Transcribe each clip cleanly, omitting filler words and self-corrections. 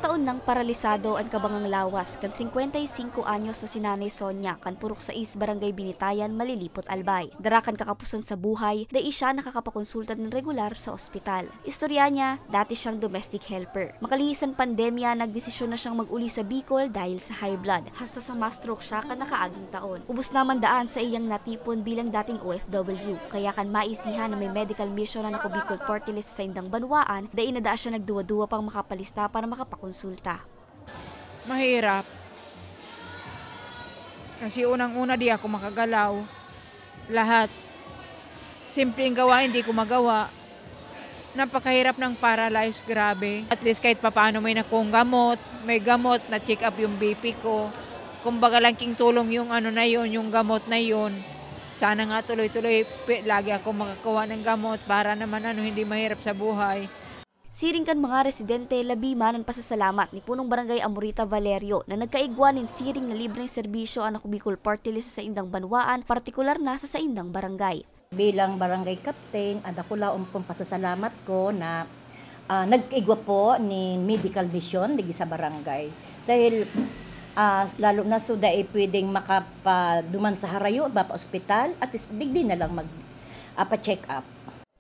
taon nang paralisado ang kabangang lawas kan 55 anyos sa sinanay Sonia kan purok 6 barangay Binitayan, Malilipot, Albay. Darakan kakapusan sa buhay, dahil siya nakakapakonsulta ng regular sa ospital. Istorya niya, dati siyang domestic helper. Makalihisan pandemya, nagdesisyon na siyang mag-uli sa Bicol dahil sa high blood. Hasta sa ma-stroke siya kan nakaaging taon. Ubus naman daan sa iyang natipon bilang dating OFW. Kaya kan maisihan na may medical mission na nako Bicol Party List sa Indang Banwaan, dahil na siya nagduwa-duwa pang makapalista para makapakonsulta. Mahirap. Kasi unang-una di ako makagalaw. Lahat. Simpleng gawa, hindi ko magawa. Napakahirap ng paralyzed, grabe. At least kahit papaano may nakong gamot, may gamot na check up yung BP ko. Kumbaga langking tulong yung ano na yun, yung gamot na yun. Sana nga tuloy-tuloy lagi ako makakuha ng gamot para naman hindi mahirap sa buhay. Siring kan mga residente, labi man ang pasasalamat ni Punong Barangay Amorita Valerio na nagkaigwa nin siring na libreng serbisyo ang Bicol Party List sa Indang Banwaan, partikular na sa Indang Barangay. Bilang barangay captain, ako laong pong pasasalamat ko na nagkaigwa po ni medical mission digi sa barangay. Dahil lalo na so dahil pwedeng makapaduman sa harayo, pa ospital, at digdi na lang mag-check up.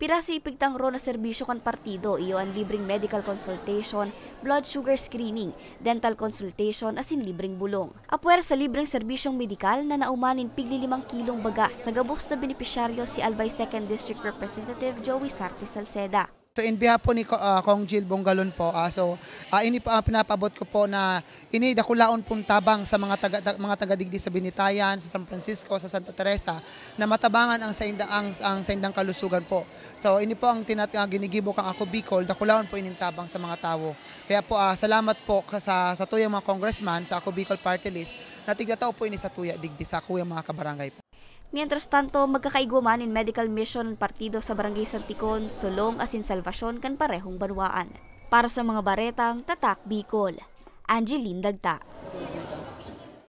Pira sa ipigtang ro na serbisyo kan partido, iyo ang libreng medical consultation, blood sugar screening, dental consultation, asin libreng bulong. Apwer sa libreng serbisyong medikal na naumanin pigli 5 kilong bagas sa gabos na benepisyaryo si Albay 2nd District Representative Joey Sarti Salceda. So in behalf po ni Kong Jill Bongalon po, ini pinapabot ko po na ini dakulaon pong tabang sa mga taga-digdi sa Binitayan, sa San Francisco, sa Santa Teresa na matabangan ang saindang kalusugan po. So ini po ang ginigibok ang ako Bicol, dakulaon po inintabang sa mga tao. Kaya po salamat po sa tuyang mga congressman sa ako Bicol Party List na tigdataw po ini sa tuya digdi sa kuyang mga kabarangay po. Mientras tanto, magkakaiguman in medical mission ng partido sa Barangay Santikon, Sulong, asin Salvacion kan parehong Banwaan. Para sa mga baretang Tatak Bicol, Angeline Dagta.